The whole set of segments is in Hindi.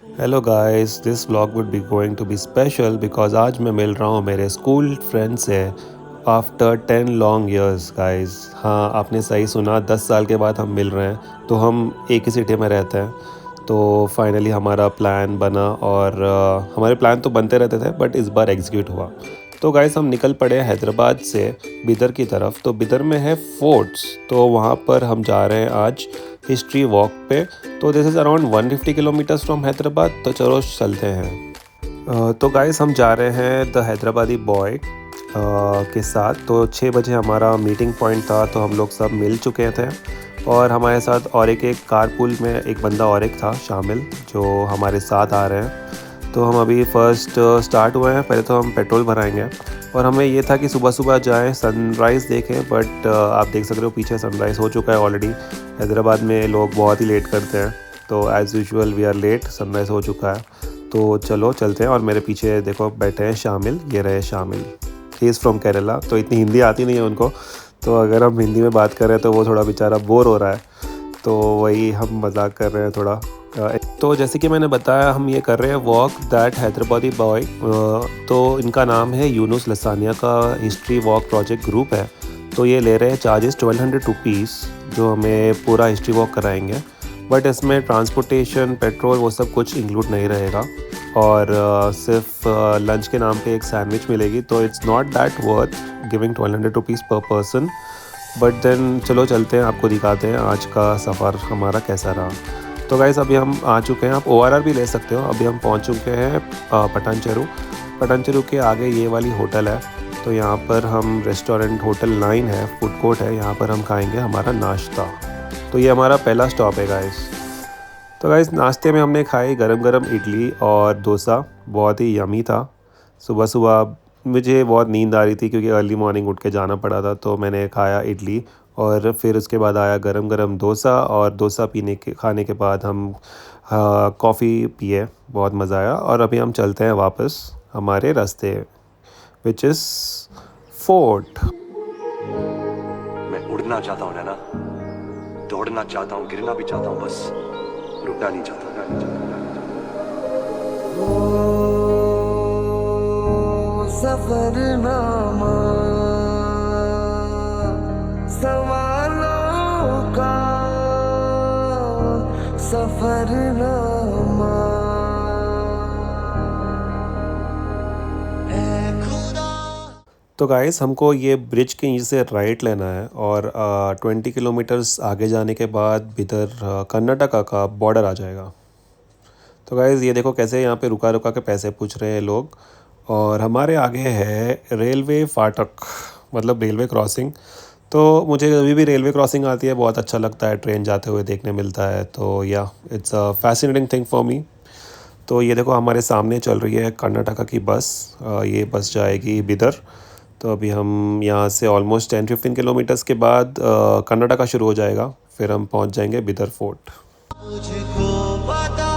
Hello guys, this vlog would be going to be special because आज मैं मिल रहा हूँ मेरे स्कूल फ्रेंड से आफ्टर 10 लॉन्ग इयर्स गाइस। हाँ, आपने सही सुना, 10 साल के बाद हम मिल रहे हैं। तो हम एक ही सिटी में रहते हैं। तो फाइनली हमारा प्लान बना और हमारे प्लान तो बनते रहते थे बट इस बार एग्जीक्यूट हुआ। तो गाइस हम निकल पड़े हैदराबाद से बिदर की तरफ। तो बिदर में है फोर्ट्स, तो वहाँ पर हम जा रहे हैं आज हिस्ट्री वॉक पे। तो this is around 150 kilometres from Hyderabad. तो चलो चलते हैं। तो गाइस हम जा रहे हैं द हैदराबादी बॉय के साथ। तो 6 बजे हमारा मीटिंग पॉइंट था, तो हम लोग सब मिल चुके थे। और हमारे साथ और एक कारपूल में एक बंदा और एक था शामिल जो हमारे साथ आ रहे हैं। तो हम अभी फ़र्स्ट स्टार्ट हुए हैं। पहले तो हम पेट्रोल भराएंगे और हमें ये था कि सुबह सुबह जाएं, सनराइज़ देखें। बट आप देख सकते हो पीछे सनराइज़ हो चुका है ऑलरेडी। हैदराबाद में लोग बहुत ही लेट करते हैं, तो as usual we are late, sunrise हो चुका है। तो चलो चलते हैं। और मेरे पीछे देखो बैठे हैं शामिल, ये रहे शामिल। ही इज़ फ्रॉम केरला, तो इतनी हिंदी आती नहीं है उनको। तो अगर हम हिंदी में बात कर रहे हैं तो वो थोड़ा बेचारा बोर हो रहा है। तो वही हम मजाक कर रहे हैं थोड़ा। तो जैसे कि मैंने बताया, हम ये कर रहे हैं वॉक दैट हैदराबादी बॉय। तो इनका नाम है यूनुस लसानिया का हिस्ट्री वॉक प्रोजेक्ट ग्रुप है। तो ये ले रहे हैं चार्जेस 1200 रुपीज़, जो हमें पूरा हिस्ट्री वॉक कराएंगे। बट इसमें ट्रांसपोर्टेशन, पेट्रोल, वो सब कुछ इंक्लूड नहीं रहेगा। और सिर्फ लंच के नाम पे एक सैंडविच मिलेगी। तो it's not that worth giving 1200 rupees पर पर्सन। बट देन चलो चलते हैं, आपको दिखाते हैं आज का सफ़र हमारा कैसा रहा। तो गाइस अभी हम आ चुके हैं। आप ORR भी ले सकते हो। अभी हम पहुंच चुके हैं पटानचेरू। पटानचेरू के आगे ये वाली होटल है। तो यहाँ पर हम रेस्टोरेंट, होटल 9 है, फूड कोर्ट है, यहाँ पर हम खाएंगे हमारा नाश्ता। तो ये हमारा पहला स्टॉप है गाइस। तो गाइस नाश्ते में हमने खाई गरम गरम इडली और डोसा, बहुत ही यमी था। सुबह सुबह मुझे बहुत नींद आ रही थी क्योंकि अर्ली मॉर्निंग उठ के जाना पड़ा था। तो मैंने खाया इडली और फिर उसके बाद आया गरम गरम डोसा। और डोसा खाने के बाद हम कॉफ़ी पिए, बहुत मज़ा आया। और अभी हम चलते हैं वापस हमारे रास्ते, विच इज़ फोर्ट। मैं उड़ना चाहता हूँ नैना, दौड़ना चाहता हूँ, गिरना भी चाहता हूँ, बस रुकना नहीं चाहता। सफरनामा सवालों का सफरनामा है खुदा। तो गाइस हमको ये ब्रिज के नीचे से राइट लेना है और 20 किलोमीटर्स आगे जाने के बाद इधर कर्नाटका का बॉर्डर आ जाएगा। तो गाइस ये देखो कैसे यहाँ पे रुका रुका के पैसे पूछ रहे हैं लोग। और हमारे आगे है रेलवे फाटक, मतलब रेलवे क्रॉसिंग। तो मुझे अभी भी रेलवे क्रॉसिंग आती है, बहुत अच्छा लगता है, ट्रेन जाते हुए देखने मिलता है। तो या it's a fascinating thing for me. तो ये देखो हमारे सामने चल रही है कर्नाटका की बस। ये बस जाएगी बिदर। तो अभी हम यहाँ से ऑलमोस्ट 10-15 किलोमीटर्स के बाद कर्नाटका शुरू हो जाएगा, फिर हम पहुँच जाएंगे बिदर फोर्ट। मुझको पता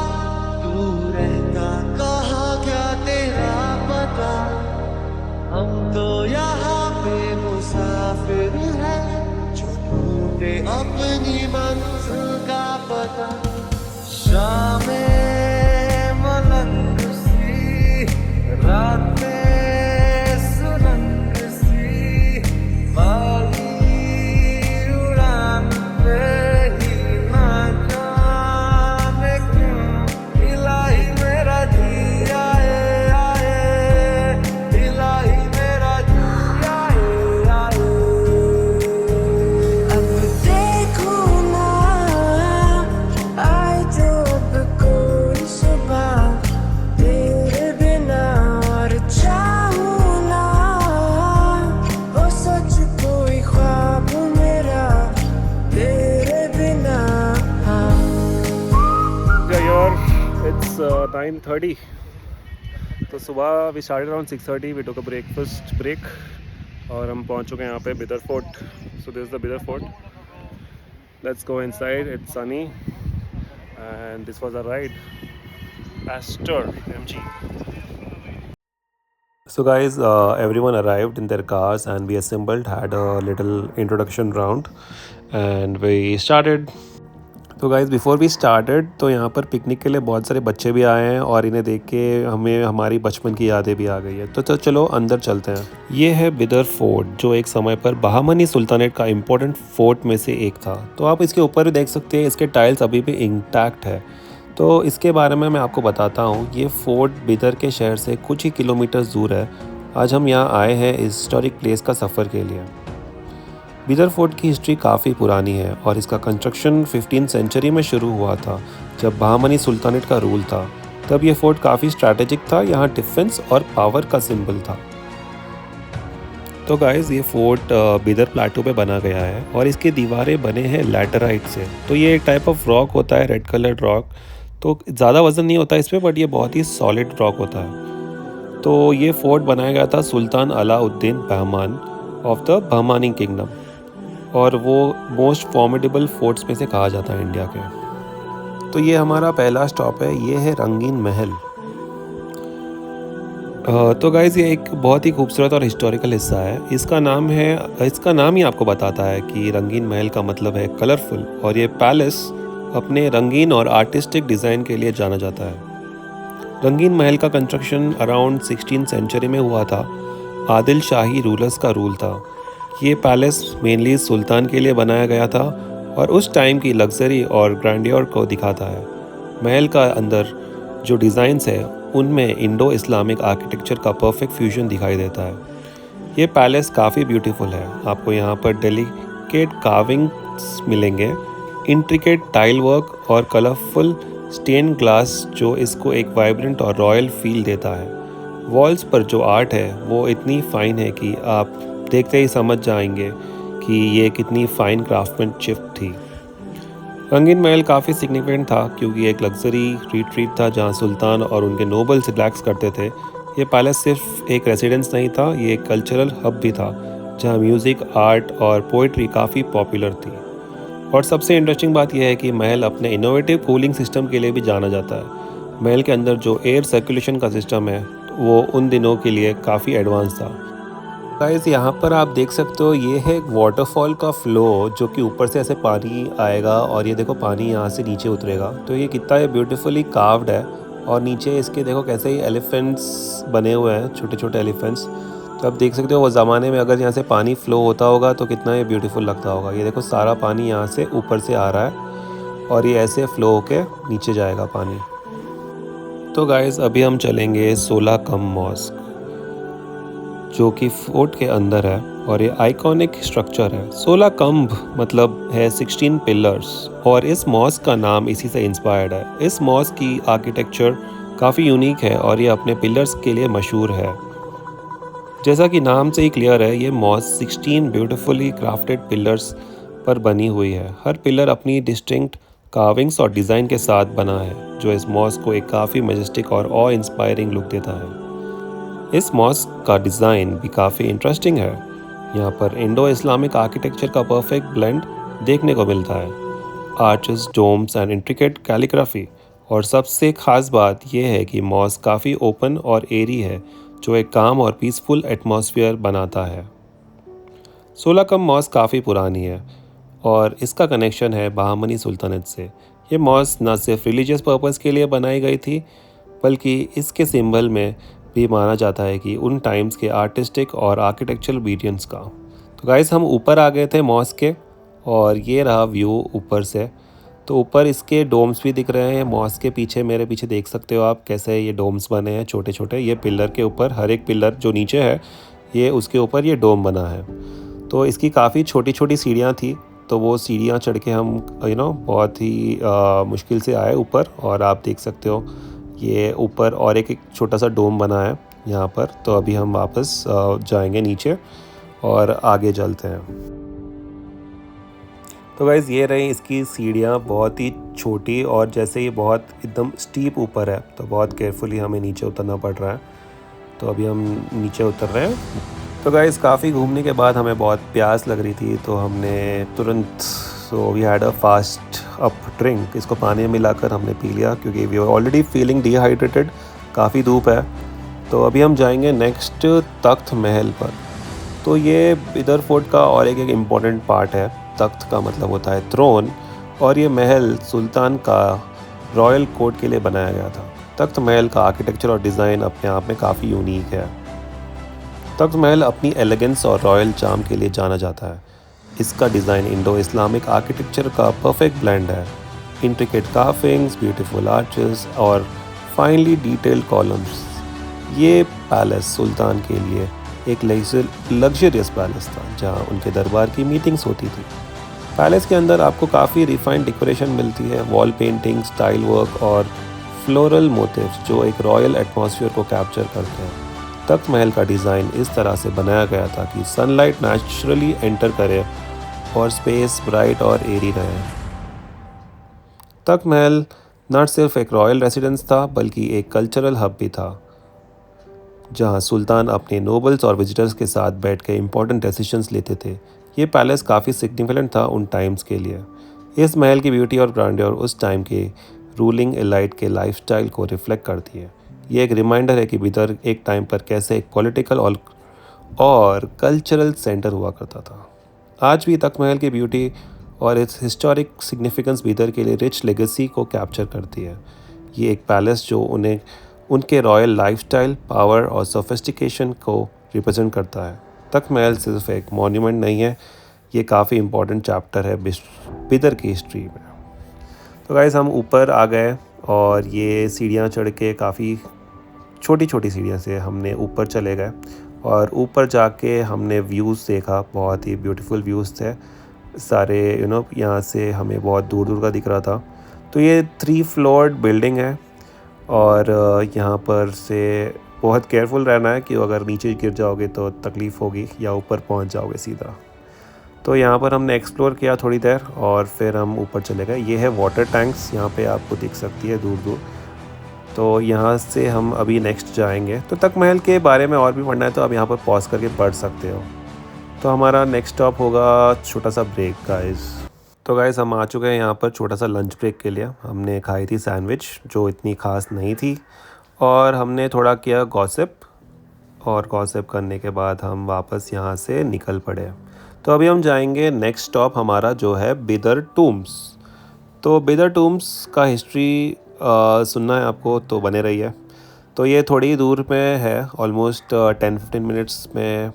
तू रहता कहाँ, क्या तेरा पता। हम तो यहाँ पे मुसाफिर हैं जो ढूंढते अपनी मंजिल का पता। शामें मलंग सी, रातें सुरंग सी, बाली उड़ान पे ही ना जाने क्यों इलाही मेरा जी आए आए, इलाही मेरा जी आए आए। अब देखो ना आए जो अब कोई सुबह तेरे बिना, और चाहूं ना हो सच कोई ख्वाब मेरा तेरे बिना। यार इट्स 9:30। तो सुबह we started around 6:30। We took a breakfast break और हम पहुंच चुके हैं यहाँ पे Bidar fort. So this is the Bidar fort. Let's go inside, it's sunny and this was a ride Astor MG। So guys, everyone arrived in their cars and we assembled, had a little introduction round and we started तो गाइज़ बिफ़ोर वी स्टार्टेड तो यहाँ पर पिकनिक के लिए बहुत सारे बच्चे भी आए हैं और इन्हें देख के हमें हमारी बचपन की यादें भी आ गई है। तो चलो अंदर चलते हैं। ये है बिदर फोर्ट, जो एक समय पर बहामनी सुल्तानेट का इम्पोर्टेंट फोर्ट में से एक था। तो आप इसके ऊपर भी देख सकते हैं, इसके टाइल्स अभी भी इंटैक्ट है। तो इसके बारे में मैं आपको बताता हूँ। ये फोर्ट बिदर के शहर से कुछ ही किलोमीटर दूर है। आज हम यहाँ आए हैं हिस्टोरिक प्लेस का सफ़र के लिए। बिदर फोर्ट की हिस्ट्री काफ़ी पुरानी है और इसका कंस्ट्रक्शन 15th सेंचुरी में शुरू हुआ था, जब बहामनी सुल्तानेट का रूल था। तब ये फोर्ट काफ़ी स्ट्रैटेजिक था, यहाँ डिफेंस और पावर का सिंबल था। तो गाइस ये फोर्ट बिदर प्लेटो पे बना गया है और इसकी दीवारें बने हैं लैटेराइट से। तो ये एक टाइप ऑफ रॉक होता है, रेड कलर्ड रॉक। तो ज़्यादा वजन नहीं होता इस पर, बट ये बहुत ही सॉलिड रॉक होता है। तो ये फोर्ट बनाया गया था Sultan Alauddin Bahman of the Bahmani kingdom, और वो मोस्ट फॉर्मिडेबल फोर्ट्स में से कहा जाता है इंडिया के। तो ये हमारा पहला स्टॉप है, ये है रंगीन महल। तो गाइज़ ये एक बहुत ही खूबसूरत और हिस्टोरिकल हिस्सा है। इसका नाम ही आपको बताता है कि रंगीन महल का मतलब है कलरफुल, और ये पैलेस अपने रंगीन और आर्टिस्टिक डिज़ाइन के लिए जाना जाता है। रंगीन महल का कंस्ट्रक्शन अराउंड 16th सेंचुरी में हुआ था। आदिल शाही रूलर्स का रूल था। ये पैलेस मेनली सुल्तान के लिए बनाया गया था और उस टाइम की लग्जरी और ग्रैंडियर को दिखाता है। महल का अंदर जो डिज़ाइंस है उनमें इंडो इस्लामिक आर्किटेक्चर का परफेक्ट फ्यूजन दिखाई देता है। ये पैलेस काफ़ी ब्यूटीफुल है। आपको यहाँ पर डेलिकेट कार्विंग्स मिलेंगे, इंट्रिकेट टाइल वर्क और कलरफुल स्टेन ग्लास, जो इसको एक वाइब्रेंट और रॉयल फील देता है। वॉल्स पर जो आर्ट है वो इतनी फाइन है कि आप देखते ही समझ जाएंगे कि ये कितनी फाइन क्राफ्टमैनशिप थी। रंगीन महल काफ़ी सिग्निफिकेंट था क्योंकि एक लग्जरी रिट्रीट था जहाँ सुल्तान और उनके नोबल्स रिलैक्स करते थे। ये पैलेस सिर्फ एक रेसिडेंस नहीं था, ये एक कल्चरल हब भी था जहाँ म्यूज़िक, आर्ट और पोइट्री काफ़ी पॉपुलर थी। और सबसे इंटरेस्टिंग बात यह है कि महल अपने इनोवेटिव कूलिंग सिस्टम के लिए भी जाना जाता है। महल के अंदर जो एयर सर्कुलेशन का सिस्टम है वो उन दिनों के लिए काफ़ी एडवांस था। गाइस यहाँ पर आप देख सकते हो, ये है एक वाटरफॉल का फ्लो, जो कि ऊपर से ऐसे पानी आएगा और ये देखो पानी यहाँ से नीचे उतरेगा। तो ये कितना ब्यूटीफुली कार्व्ड है, और नीचे इसके देखो कैसे ही एलिफेंट्स बने हुए हैं, छोटे छोटे एलिफेंट्स। तो आप देख सकते हो वो ज़माने में अगर यहाँ से पानी फ्लो होता होगा तो कितना ये ब्यूटीफुल लगता होगा। ये देखो सारा पानी यहाँ से ऊपर से आ रहा है और ये ऐसे फ्लो होके नीचे जाएगा पानी। तो गाइस अभी हम चलेंगे सोला कम मॉस्क, जो कि फोर्ट के अंदर है और ये आइकॉनिक स्ट्रक्चर है। 16 कम्ब मतलब है 16 पिलर्स, और इस मॉस्क का नाम इसी से इंस्पायर्ड है। इस मॉस्क की आर्किटेक्चर काफ़ी यूनिक है और ये अपने पिलर्स के लिए मशहूर है। जैसा कि नाम से ही क्लियर है, ये मॉस्क 16 ब्यूटीफुली क्राफ्टेड पिलर्स पर बनी हुई है। हर पिलर अपनी डिस्टिंक्ट कार्विंग्स और डिज़ाइन के साथ बना है, जो इस मॉस्क को एक काफ़ी मैजेस्टिक और ऑ इंस्पायरिंग लुक देता है। इस मॉस्क का डिज़ाइन भी काफ़ी इंटरेस्टिंग है। यहाँ पर इंडो इस्लामिक आर्किटेक्चर का परफेक्ट ब्लेंड देखने को मिलता है। Arches, domes and intricate calligraphy, और सबसे ख़ास बात यह है कि मॉस्क काफ़ी ओपन और एरी है, जो एक काम और पीसफुल एटमॉस्फेयर बनाता है। 16 कम मॉस्क काफ़ी पुरानी है और इसका कनेक्शन है बहामनी सुल्तानेट से। ये मॉस्क न सिर्फ रिलीजियस पर्पस के लिए बनाई गई थी, बल्कि इसके सिंबल में भी माना जाता है कि उन टाइम्स के आर्टिस्टिक और आर्किटेक्चरल ब्रिलियंस का। तो गाइस हम ऊपर आ गए थे मॉस्क के, और ये रहा व्यू ऊपर से। तो ऊपर इसके डोम्स भी दिख रहे हैं। मॉस्क के पीछे, मेरे पीछे देख सकते हो आप कैसे ये डोम्स बने हैं छोटे छोटे। ये पिलर के ऊपर, हर एक पिलर जो नीचे है ये उसके ऊपर ये डोम बना है। तो इसकी काफ़ी छोटी छोटी सीढ़ियाँ थी, तो वो सीढ़ियाँ चढ़ के हम बहुत ही मुश्किल से आए ऊपर। और आप देख सकते हो ये ऊपर और एक छोटा सा डोम बना है यहाँ पर। तो अभी हम वापस जाएंगे नीचे और आगे चलते हैं। तो गाइज़ ये रही इसकी सीढ़ियाँ, बहुत ही छोटी, और जैसे ये बहुत एकदम स्टीप ऊपर है तो बहुत केयरफुली हमें नीचे उतरना पड़ रहा है। तो अभी हम नीचे उतर रहे हैं। तो गाइज़ काफ़ी घूमने के बाद हमें बहुत प्यास लग रही थी, तो हमने तुरंत we had a fast up drink. इसको पानी में मिलाकर हमने पी लिया क्योंकि we are already feeling dehydrated, काफ़ी धूप है। तो अभी हम जाएंगे नेक्स्ट तख्त महल पर। तो ये बिदर फोर्ट का और एक इम्पॉर्टेंट पार्ट है। तख्त का मतलब होता है थ्रोन, और ये महल सुल्तान का रॉयल कोर्ट के लिए बनाया गया था। तख्त महल का आर्किटेक्चर और डिज़ाइन अपने आप में काफ़ी यूनिक है। तख्त महल अपनी एलिगेंस और रॉयल चार्म के लिए जाना जाता है। इसका डिज़ाइन इंडो इस्लामिक आर्किटेक्चर का परफेक्ट ब्लेंड है। इंट्रिकेट कार्विंग्स, ब्यूटीफुल आर्चेस और फाइनली डिटेल्ड कॉलम्स। ये पैलेस सुल्तान के लिए एक लग्जरियस पैलेस था जहाँ उनके दरबार की मीटिंग्स होती थी। पैलेस के अंदर आपको काफ़ी रिफाइंड डेकोरेशन मिलती है, वॉल पेंटिंग, स्टाइल वर्क और फ्लोरल मोटिव्स जो एक रॉयल एटमॉस्फेयर को कैप्चर करते हैं। तख्त महल का डिज़ाइन इस तरह से बनाया गया था कि सनलाइट नेचुरली एंटर करे और स्पेस ब्राइट और एरी रहे। तख्त महल न सिर्फ एक रॉयल रेसिडेंस था बल्कि एक कल्चरल हब भी था, जहां सुल्तान अपने नोबल्स और विजिटर्स के साथ बैठ के इम्पोर्टेंट डिसीजंस लेते थे। ये पैलेस काफ़ी सिग्निफिकेंट था उन टाइम्स के लिए। इस महल की ब्यूटी और ग्रैंडियर उस टाइम के रूलिंग एलाइट के लाइफस्टाइल को रिफ्लेक्ट करती है। ये एक रिमाइंडर है कि बिदर एक टाइम पर कैसे एक पॉलिटिकल और कल्चरल सेंटर हुआ करता था। आज भी तख्त महल की ब्यूटी और इट्स हिस्टोरिक सिग्निफिकेंस बिदर के लिए रिच लेगेसी को कैप्चर करती है। ये एक पैलेस जो उन्हें उनके रॉयल लाइफस्टाइल, पावर और सोफिस्टिकेशन को रिप्रेजेंट करता है। तख्त महल सिर्फ एक मॉन्यूमेंट नहीं है, ये काफ़ी इम्पोर्टेंट चैप्टर है बिदर की हिस्ट्री में। तो गाइस हम ऊपर आ गए और ये सीढ़ियाँ चढ़ के काफ़ी छोटी छोटी सीढ़ियाँ से हमने ऊपर चले गए और ऊपर जाके हमने व्यूज़ देखा। बहुत ही ब्यूटीफुल व्यूज़ थे सारे, यहाँ से हमें बहुत दूर दूर का दिख रहा था। तो ये 3 फ्लोर्ड बिल्डिंग है और यहाँ पर से बहुत केयरफुल रहना है कि अगर नीचे गिर जाओगे तो तकलीफ़ होगी या ऊपर पहुँच जाओगे सीधा। तो यहाँ पर हमने एक्सप्लोर किया थोड़ी देर और फिर हम ऊपर चले गए। ये है वाटर टैंक्स, यहाँ पे आपको दिख सकती है दूर दूर। तो यहाँ से हम अभी नेक्स्ट जाएंगे। तो तख्त महल के बारे में और भी पढ़ना है तो आप यहाँ पर पॉज करके पढ़ सकते हो। तो हमारा नेक्स्ट स्टॉप होगा छोटा सा ब्रेक गाइस। तो गाइस हम आ चुके हैं यहाँ पर छोटा सा लंच ब्रेक के लिए। हमने खाई थी सैंडविच जो इतनी ख़ास नहीं थी और हमने थोड़ा किया गॉसिप, और गॉसिप करने के बाद हम वापस यहाँ से निकल पड़े। तो अभी हम जाएंगे नेक्स्ट स्टॉप हमारा जो है बिदर टूम्स। तो बिदर टूम्स का हिस्ट्री सुनना है आपको तो बने रहिए। तो ये थोड़ी दूर में है, ऑलमोस्ट 10-15 मिनट्स में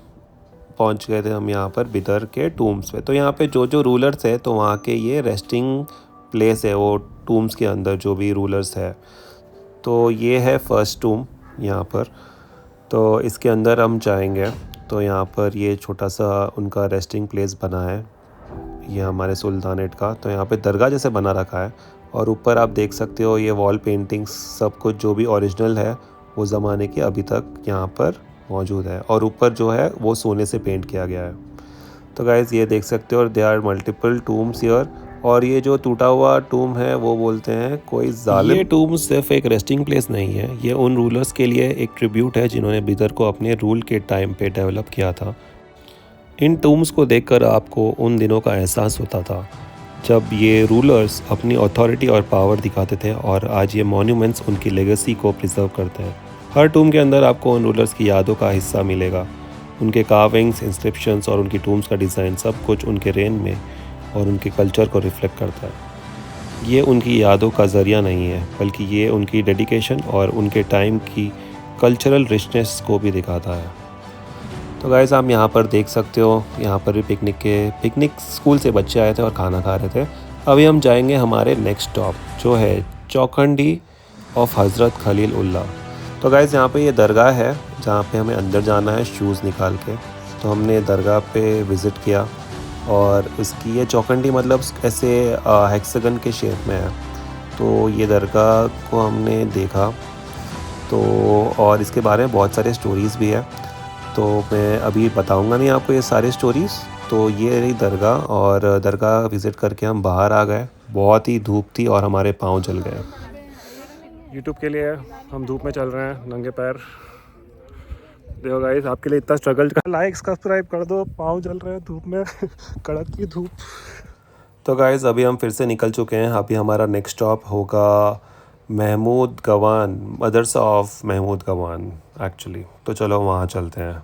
पहुंच गए थे हम यहाँ पर बिदर के टूम्स पे। तो यहाँ पे जो जो रूलर्स है तो वहाँ के ये रेस्टिंग प्लेस है वो टूम्स के अंदर जो भी रूलर्स है। तो ये है फर्स्ट टूम यहाँ पर। तो इसके अंदर हम जाएंगे। तो यहाँ पर ये छोटा सा उनका रेस्टिंग प्लेस बना है, ये हमारे सुल्तानेट का। तो यहाँ पे दरगाह जैसे बना रखा है और ऊपर आप देख सकते हो ये वॉल पेंटिंग्स सब कुछ जो भी ओरिजिनल है वो ज़माने की अभी तक यहाँ पर मौजूद है। और ऊपर जो है वो सोने से पेंट किया गया है। तो गाइज़ ये देख सकते हो, there are multiple tombs here. और ये जो टूटा हुआ टूम है वो बोलते हैं कोई जालिम। ये टूम सिर्फ एक रेस्टिंग प्लेस नहीं है, ये उन रूलर्स के लिए एक ट्रिब्यूट है जिन्होंने बिदर को अपने रूल के टाइम पे डेवलप किया था। इन टूम्स को देखकर आपको उन दिनों का एहसास होता था जब ये रूलर्स अपनी अथॉरिटी और पावर दिखाते थे, और आज ये मॉन्यूमेंट्स उनकी लेगेसी को प्रिजर्व करते हैं। हर टूम के अंदर आपको उन रूलर्स की यादों का हिस्सा मिलेगा। उनके कार्विंग्स, इंस्क्रिप्शंस और उनकी टूम्स का डिज़ाइन सब कुछ उनके रेन में और उनके कल्चर को रिफ्लेक्ट करता है। ये उनकी यादों का ज़रिया नहीं है बल्कि ये उनकी डेडिकेशन और उनके टाइम की कल्चरल रिचनेस को भी दिखाता है। तो गाइस आप यहाँ पर देख सकते हो, यहाँ पर भी पिकनिक स्कूल से बच्चे आए थे और खाना खा रहे थे। अभी हम जाएंगे हमारे नेक्स्ट स्टॉप जो है चौखंडी ऑफ हज़रत खलील उल्लाह। तो गाइस यहाँ पे ये दरगाह है जहाँ पे हमें अंदर जाना है शूज़ निकाल के। तो हमने दरगाह पे विज़िट किया और उसकी ये चौखंडी मतलब ऐसे हेक्सागन के शेप में है। तो ये दरगाह को हमने देखा तो, और इसके बारे में बहुत सारे स्टोरीज़ भी है। तो मैं अभी बताऊंगा नहीं आपको ये सारे स्टोरीज़। तो ये रही दरगाह, और दरगाह विज़िट करके हम बाहर आ गए। बहुत ही धूप थी और हमारे पाँव जल गए। यूट्यूब के लिए हम धूप में चल रहे हैं नंगे पैर। देखो गाइस आपके लिए इतना स्ट्रगल, लाइक सब्सक्राइब कर दो, पाँव जल रहे हैं धूप में कड़क की धूप। तो गाइस अभी हम फिर से निकल चुके हैं। अभी हमारा नेक्स्ट स्टॉप होगा महमूद गवान, मदरसा ऑफ महमूद गवान एक्चुअली। तो चलो वहाँ चलते हैं।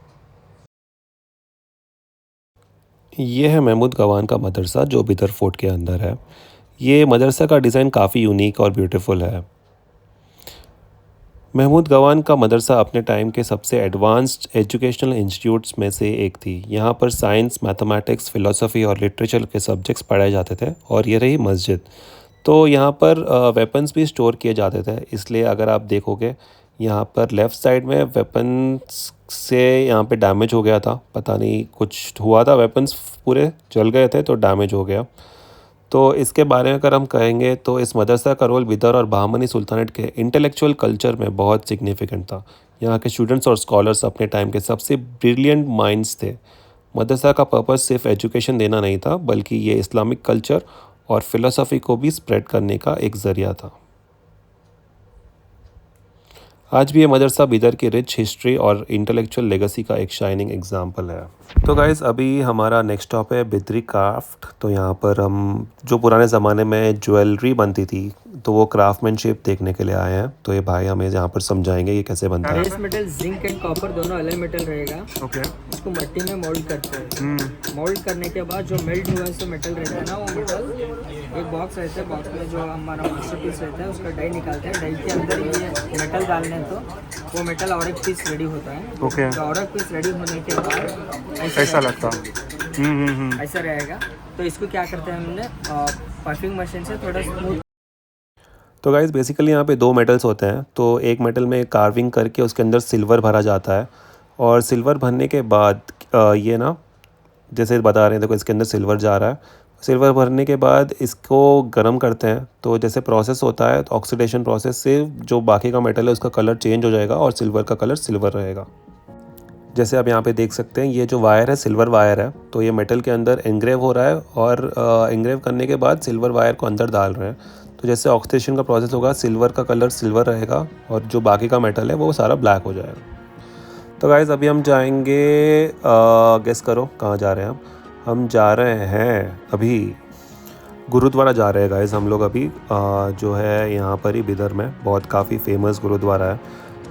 ये है महमूद गवान का मदरसा जो बिदर फोर्ट के अंदर है। ये मदरसा का डिज़ाइन काफ़ी यूनिक और ब्यूटीफुल है। महमूद गवान का मदरसा अपने टाइम के सबसे एडवांस्ड एजुकेशनल इंस्टीट्यूट्स में से एक थी। यहाँ पर साइंस, मैथमेटिक्स, फ़िलासफ़ी और लिटरेचर के सब्जेक्ट्स पढ़ाए जाते थे। और ये रही मस्जिद, तो यहाँ पर वेपन्स भी स्टोर किए जाते थे। इसलिए अगर आप देखोगे यहाँ पर लेफ़्ट साइड में वेपन्स से यहाँ पे डैमेज हो गया था, पता नहीं कुछ हुआ था, वेपन्स पूरे जल गए थे तो डैमेज हो गया। तो इसके बारे में अगर हम कहेंगे तो इस मदरसा का रोल बिदर और बहामनी सुल्तानेट के इंटेलेक्चुअल कल्चर में बहुत सिग्निफिकेंट था। यहाँ के स्टूडेंट्स और स्कॉलर्स अपने टाइम के सबसे ब्रिलियंट माइंड्स थे। मदरसा का पर्पस सिर्फ एजुकेशन देना नहीं था, बल्कि ये इस्लामिक कल्चर और फिलोसफी को भी स्प्रेड करने का एक ज़रिया था। आज भी ये मदरसा बिदर की रिच हिस्ट्री और इंटेलेक्चुअल लेगेसी का एक शाइनिंग एग्जाम्पल है। तो गाइज़, अभी हमारा नेक्स्ट स्टॉप है बिदरी क्राफ्ट। तो यहाँ पर हम जो पुराने ज़माने में ज्वेलरी बनती थी, तो वो क्राफ्टमैनशिप देखने के लिए आए हैं। तो ये भाई हमें यहाँ पर समझाएंगे ये कैसे बनता है। Base metal zinc and copper दोनों अलग मेटल रहेगा। ओके। उसको मट्टी में मोल्ड करते हैं। मोल्ड करने के बाद जो मेल्ट हुआ से मेटल रहता है ना, वो मेटल एक बॉक्स रहता है। बॉक्स में जो हमारा मास्टरपीस रहता है उसका डाई निकालते हैं। डाई के अंदर ये मेटल डालने तो वो मेटल और एक पीस रेडी होता है। ओके। तो और एक पीस रेडी होने के बाद ऐसा लगता। ऐसा रहेगा। तो इसको क्या करते हैं हमने परफिंग मशीन से थोड़ा स्मूथ। तो गाइज़, बेसिकली यहाँ पे दो मेटल्स होते हैं। तो एक मेटल में कार्विंग करके उसके अंदर सिल्वर भरा जाता है, और सिल्वर भरने के बाद ये ना, जैसे बता रहे हैं, देखो इसके अंदर सिल्वर जा रहा है। सिल्वर भरने के बाद इसको गर्म करते हैं। तो जैसे प्रोसेस होता है, तो ऑक्सीडेशन प्रोसेस से जो बाकी का मेटल है उसका कलर चेंज हो जाएगा और सिल्वर का कलर सिल्वर रहेगा। जैसे आप यहाँ पे देख सकते हैं, ये जो वायर है सिल्वर वायर है। तो ये मेटल के अंदर एंग्रेव हो रहा है, और एंग्रेव करने के बाद सिल्वर वायर को अंदर डाल रहे हैं। तो जैसे ऑक्सीडेशन का प्रोसेस होगा, सिल्वर का कलर सिल्वर रहेगा और जो बाकी का मेटल है वो सारा ब्लैक हो जाएगा। तो गाइज़, अभी हम जाएंगे, गेस करो कहाँ जा रहे हैं हम जा रहे हैं अभी गुरुद्वारा जा रहे हैं गाइज़ हम लोग अभी, जो है यहाँ पर ही बिदर में बहुत काफ़ी फेमस गुरुद्वारा है।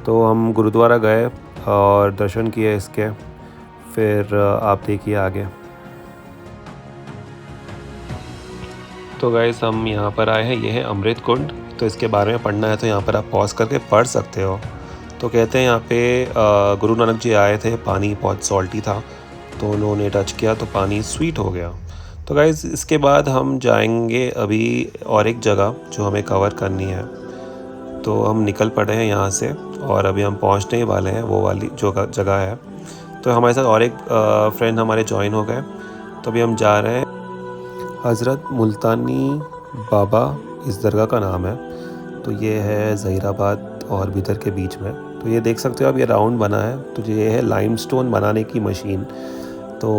तो हम गुरुद्वारा गए और दर्शन किए इसके, फिर आप देखिए आगे। तो गाइस, हम यहाँ पर आए हैं, ये है अमृत कुंड। तो इसके बारे में पढ़ना है तो यहाँ पर आप पॉज करके पढ़ सकते हो। तो कहते हैं यहाँ पे गुरु नानक जी आए थे, पानी बहुत सॉल्टी था, तो उन्होंने टच किया तो पानी स्वीट हो गया। तो गाइस, इसके बाद हम जाएंगे अभी और एक जगह जो हमें कवर करनी है। तो हम निकल पड़े हैं यहाँ से और अभी हम पहुँचने ही वाले हैं वो वाली जो जगह है। तो हमारे साथ और एक फ्रेंड हमारे ज्वाइन हो गए। तो अभी हम जा रहे हैं हज़रत मुल्तानी बाबा, इस दरगाह का नाम है। तो ये है ज़हीराबाद और बिदर के बीच में। तो ये देख सकते हो आप, ये राउंड बना है। तो ये है लाइमस्टोन बनाने की मशीन। तो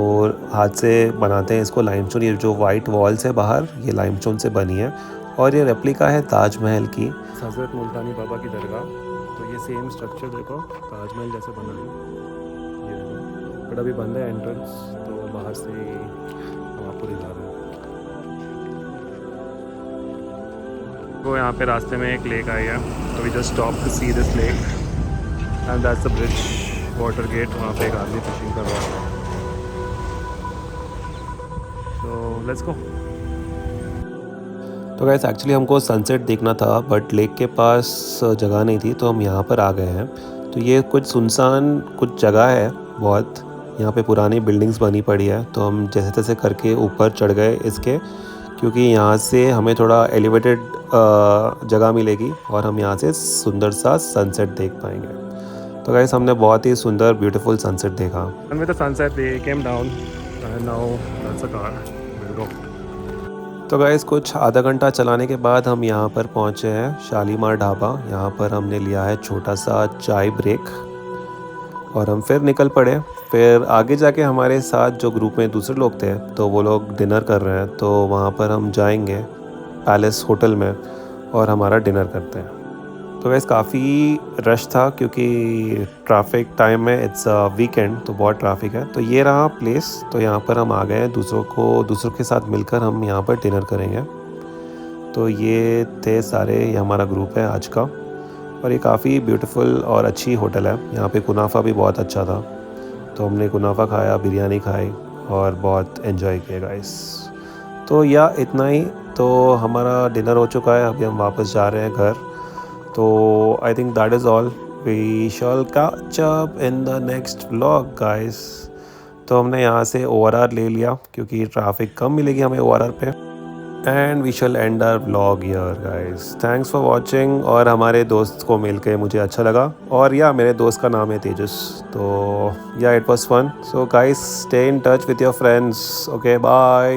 हाथ से बनाते हैं इसको लाइमस्टोन। ये जो वाइट वॉल्स है बाहर, ये लाइमस्टोन से बनी है। और ये रेप्लिका है ताजमहल की, हज़रत मुल्तानी बाबा की दरगाह। तो ये सेम स्ट्रक्चर देखो, ताजमहल जैसे बना है ये, बट अभी बंद है एंट्रेंस, तो बाहर से हम आपको दिखा रहे हैं। तो यहाँ पे रास्ते में एक लेक आई है, तो we just stop to see this lake and that's the bridge, water gate. वहाँ पे एक आदमी फिशिंग कर रहा है। तो लेट्स गो। तो गाइस, एक्चुअली हमको सनसेट देखना था, बट लेक के पास जगह नहीं थी, तो हम यहाँ पर आ गए हैं। तो ये कुछ सुनसान कुछ जगह है बहुत, यहाँ पे पुरानी बिल्डिंग्स बनी पड़ी है। तो हम जैसे तैसे करके ऊपर चढ़ गए इसके, क्योंकि यहाँ से हमें थोड़ा एलिवेटेड जगह मिलेगी और हम यहाँ से सुंदर सा सनसेट देख पाएंगे। तो गाइस, हमने बहुत ही सुंदर ब्यूटीफुल सनसेट देखा। And with the sunset we came down and now that's a car, will go. तो गाइस, कुछ आधा घंटा चलाने के बाद हम यहाँ पर पहुँचे हैं, शालीमार ढाबा। यहाँ पर हमने लिया है छोटा सा चाय ब्रेक और हम फिर निकल पड़े। फिर आगे जाके हमारे साथ जो ग्रुप में दूसरे लोग थे, तो वो लोग डिनर कर रहे हैं। तो वहाँ पर हम जाएंगे पैलेस होटल में और हमारा डिनर करते हैं। तो वैसे काफ़ी रश था क्योंकि ट्रैफिक टाइम में, इट्स वीकेंड, तो बहुत ट्रैफिक है। तो ये रहा प्लेस। तो यहाँ पर हम आ गए हैं, दूसरों के साथ मिलकर हम यहाँ पर डिनर करेंगे। तो ये थे सारे, ये हमारा ग्रुप है आज का, और ये काफ़ी ब्यूटीफुल और अच्छी होटल है। यहाँ पे कुनाफा भी बहुत अच्छा था, तो हमने कुनाफा खाया, बिरयानी खाई और बहुत एंजॉय किया गाइस। तो या इतना ही। तो हमारा डिनर हो चुका है, अभी हम वापस जा रहे हैं घर। तो I think that is all, we shall catch up in the next vlog guys. तो हमने यहाँ से ORR ले लिया क्योंकि ट्रैफिक कम मिलेगी हमें ORR पे। And we shall end our vlog here guys. Thanks for watching, और हमारे दोस्त को मिल के मुझे अच्छा लगा। और या मेरे दोस्त का नाम है तेजस। तो yeah it was fun. So guys, stay in touch with your friends. Okay, bye.